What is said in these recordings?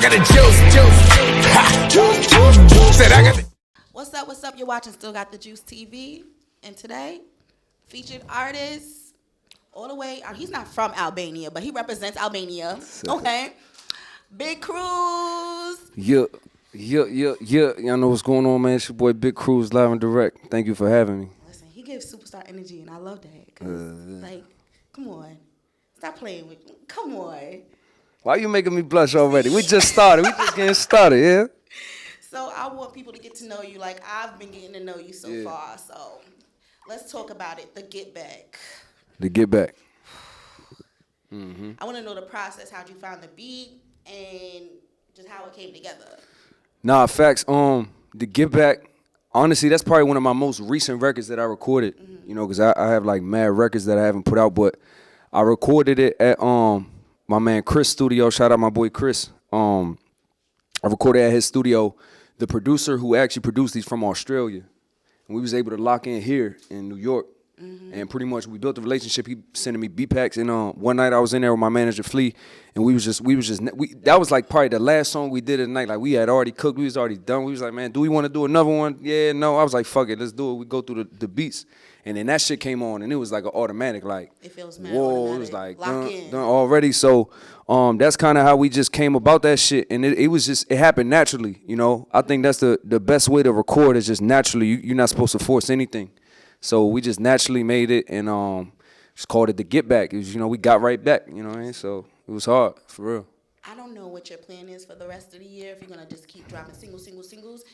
got the juice. Ha. Said I got the. What's up? What's up? You're watching Still Got the Juice TV. And today, featured artist, all the way, he's not from Albania, but he represents Albania. Okay. Big Cruz. Yeah. Y'all know what's going on, man. It's your boy Big Cruz, live and direct. Thank you for having me. Listen, he gives superstar energy, and I love that. 'Cause, like, come on. Stop playing with me. Come on. Why you making me blush already? We just started. We just getting started, yeah? So I want people to get to know you like I've been getting to know you so far. So let's talk about it, the Get Back. The Get Back. I want to know the process, how'd you find the beat, and just how it came together. Nah, facts. The Get Back, honestly, that's probably one of my most recent records that I recorded. You know, because I have like mad records that I haven't put out, but I recorded it at my man Chris' studio. Shout out my boy Chris. I recorded at his studio. The producer who actually produced these from Australia, and we was able to lock in here in New York. And pretty much we built a relationship. He sending me beat packs, and one night I was in there with my manager Flea, and we that was like probably the last song we did at night. Like we had already cooked, we was already done. We was like, man, do we want to do another one? Yeah, no. I was like, fuck it, let's do it. We go through the beats, and then that shit came on, and it was like an automatic, like it feels mad whoa, automatic. it was like Lock done already. So that's kind of how we just came about that shit, and it happened naturally. You know, I think that's the best way to record is just naturally. You're not supposed to force anything. So we just naturally made it and just called it the Get Back. It was, you know, we got right back, you know what I mean? So it was hard, for real. I don't know what your plan is for the rest of the year, if you're going to just keep dropping singles.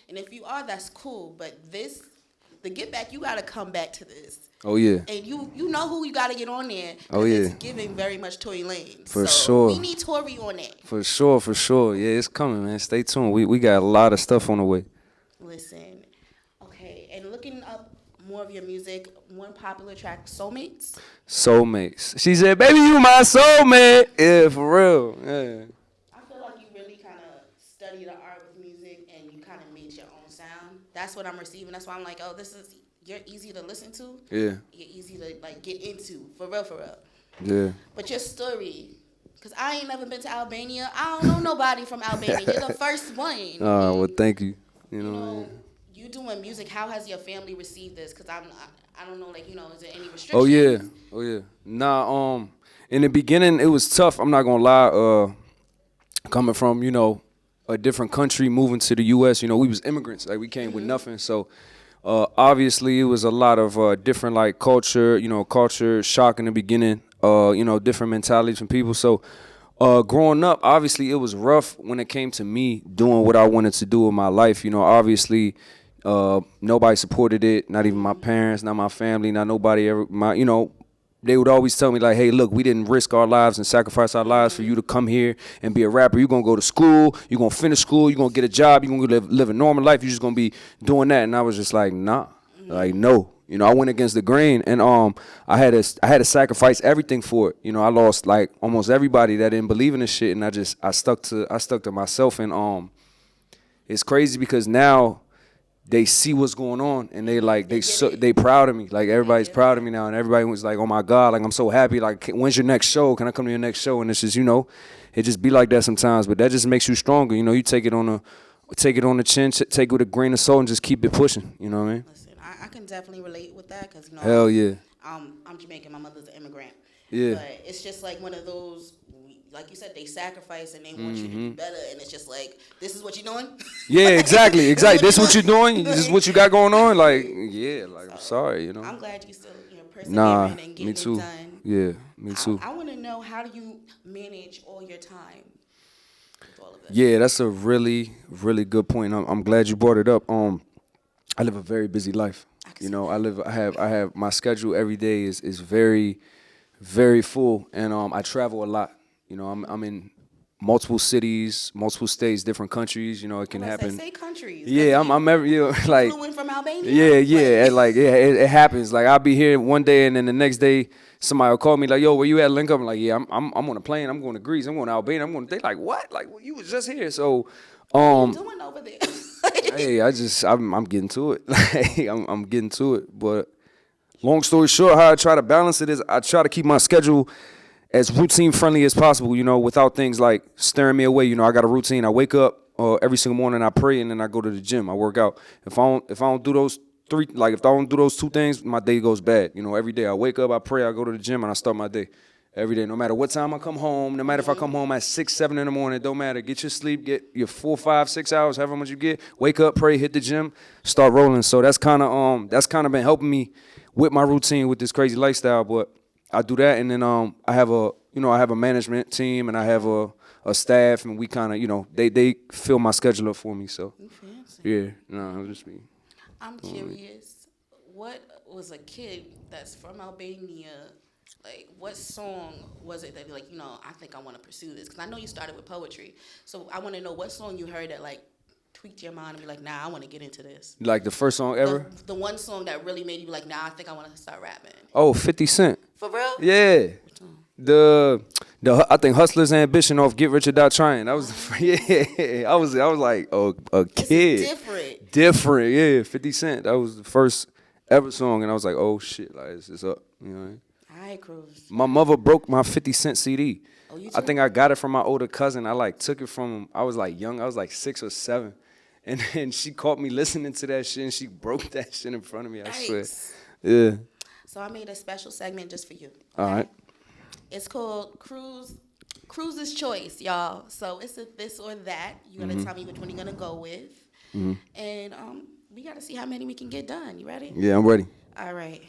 And if you are, that's cool. But the Get Back, you got to come back to this. Oh, yeah. And you know who you got to get on there. Oh, yeah. It's giving very much Tory Lanez. For so sure. We need Tory on that. For sure. Yeah, it's coming, man. Stay tuned. We got a lot of stuff on the way. Listen, okay, and looking up more of your music, one popular track, Soulmates. Soulmates. She said, baby, you my soulmate. Yeah, for real. Yeah. I feel like you really kind of study the art of music and you kind of made your own sound. That's what I'm receiving. That's why I'm like, oh, you're easy to listen to. Yeah. You're easy to like get into, for real. Yeah. But your story, because I ain't never been to Albania. I don't know nobody from Albania. You're the first one. Well, thank you. You know you doing music, how has your family received this? Because I don't know, like, you know, is there any restrictions? Oh yeah. Nah, in the beginning it was tough. I'm not gonna lie. Coming from, you know, a different country, moving to the U.S. You know, we was immigrants. Like we came with nothing. So obviously it was a lot of different like culture shock in the beginning. You know, different mentalities from people. So growing up, obviously it was rough when it came to me doing what I wanted to do in my life. You know, obviously. Nobody supported it, not even my parents, not my family, not nobody ever. They would always tell me like, "Hey, look, we didn't risk our lives and sacrifice our lives for you to come here and be a rapper. You're gonna go to school, you're gonna finish school, you're gonna get a job, you're gonna live a normal life. You're just gonna be doing that." And I was just like, "Nah, like no." You know, I went against the grain, and I had to sacrifice everything for it. You know, I lost like almost everybody that didn't believe in this shit, and I stuck to myself, and it's crazy because now. They see what's going on and they proud of me. Like everybody's proud of me now, and everybody was like, "Oh my God!" Like I'm so happy. Like when's your next show? Can I come to your next show? And it's just, you know, it just be like that sometimes. But that just makes you stronger. You know, you take it on the chin, take it with a grain of salt, and just keep it pushing. You know what I mean? Listen, I can definitely relate with that because, you know, hell yeah. I'm Jamaican. My mother's an immigrant. Yeah. But it's just like one of those. Like you said, they sacrifice and they want you to do better, and it's just like, this is what you're doing? Yeah, exactly. This is what you're doing? This is what you got going on? Like, yeah, like, I'm sorry, you know. I'm glad you still, persevering and getting me too. it done. Yeah, me too. I want to know, how do you manage all your time with all of this? Yeah, that's a really, really good point. I'm glad you brought it up. I live a very busy life. You know, I have my schedule every day is very, very full, and I travel a lot. You know, I'm in multiple cities, multiple states, different countries. You know, it can happen. Say countries. Yeah, I'm every, you know, like. Flew from Albania. Yeah, it happens. Like I'll be here one day, and then the next day somebody will call me like, "Yo, where you at?" Link up. I'm like, "Yeah, I'm on a plane. I'm going to Greece. I'm going to Albania. They like, what? Like, well, you was just here." So, what are you doing over there? hey, I'm getting to it. Like, I'm getting to it. But long story short, how I try to balance it is I try to keep my schedule as routine friendly as possible, you know, without things like staring me away. You know, I got a routine. I wake up every single morning, I pray, and then I go to the gym. I work out. If I don't do those three, like if I don't do those two things, my day goes bad. You know, every day I wake up, I pray, I go to the gym, and I start my day. Every day, no matter what time I come home, no matter if I come home at 6, 7 in the morning, it don't matter. Get your sleep, get your 4, 5, 6 hours, however much you get. Wake up, pray, hit the gym, start rolling. So that's kind of been helping me with my routine with this crazy lifestyle. But I do that, and then I have a management team, and I have a staff, and we kind of, you know, they fill my schedule up for me. So yeah, no, I'll just be. I'm curious, what was a kid that's from Albania? Like, what song was it that, like, you know, I think I want to pursue this? Because I know you started with poetry. So I want to know what song you heard that, like, tweaked your mind and be like, nah, I want to get into this. Like the first song ever? The one song that really made you be like, nah, I think I want to start rapping. Oh, 50 Cent. For real? Yeah. I think Hustler's Ambition off Get Rich or Die Trying. That was yeah. I was like a kid. It's different, yeah. 50 Cent. That was the first ever song, and I was like, oh shit, like it's up. You know what I mean? All right, Cruz. My mother broke my 50 Cent CD. Oh, you I too? think I got it from my older cousin. I like took it from him. I was like young. I was like 6 or 7. And then she caught me listening to that shit, and she broke that shit in front of me. I swear. Nice. Yeah. So I made a special segment just for you. All right. It's called Cruz's Choice, y'all. So it's a this or that. You gotta tell me which one you're gonna go with, and we gotta see how many we can get done. You ready? Yeah, I'm ready. All right.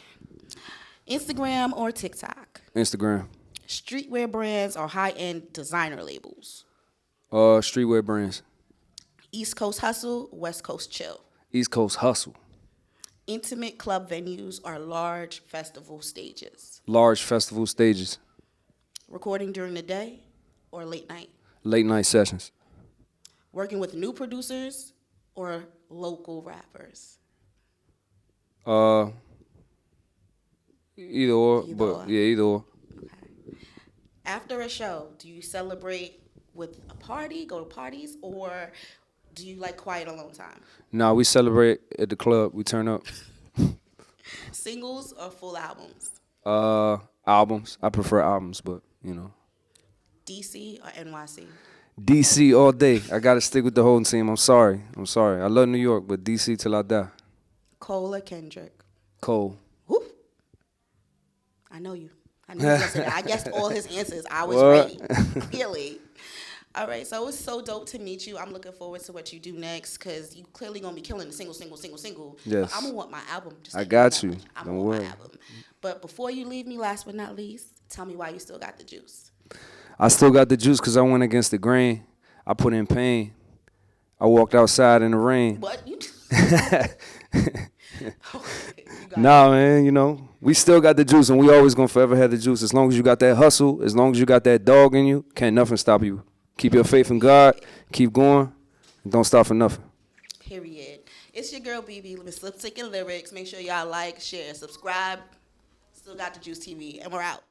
Instagram or TikTok? Instagram. Streetwear brands or high-end designer labels? Streetwear brands. East Coast hustle, West Coast chill. East Coast hustle. Intimate club venues or large festival stages? Large festival stages. Recording during the day or late night? Late night sessions. Working with new producers or local rappers? Either or, Either but or. yeah, either or. Okay. After a show, do you celebrate with a party, go to parties, or do you like quiet alone time? Nah, we celebrate at the club. We turn up. Singles or full albums? Albums. I prefer albums, but you know. DC or NYC? DC all day. I gotta stick with the whole team. I'm sorry. I love New York, but DC till I die. Cole or Kendrick? Cole. Whoop. I know you. I know you gonna say that. I guessed all his answers. I was What? ready. Clearly. All right, so it was so dope to meet you. I'm looking forward to what you do next because you clearly gonna be killing the single. Yes. But I'm gonna want my album. Just I like got that you. much. I'm Don't gonna want worry. my album. But before you leave me, last but not least, tell me why you still got the juice. I still got the juice because I went against the grain. I put in pain. I walked outside in the rain. What? You got Nah, man, you know, we still got the juice, and we always gonna forever have the juice. As long as you got that hustle, as long as you got that dog in you, can't nothing stop you. Keep your faith in God, keep going, and don't stop for nothing. Period. It's your girl BB with Lipstick and Lyrics. Make sure y'all like, share, subscribe. Still got the Juice TV, and we're out.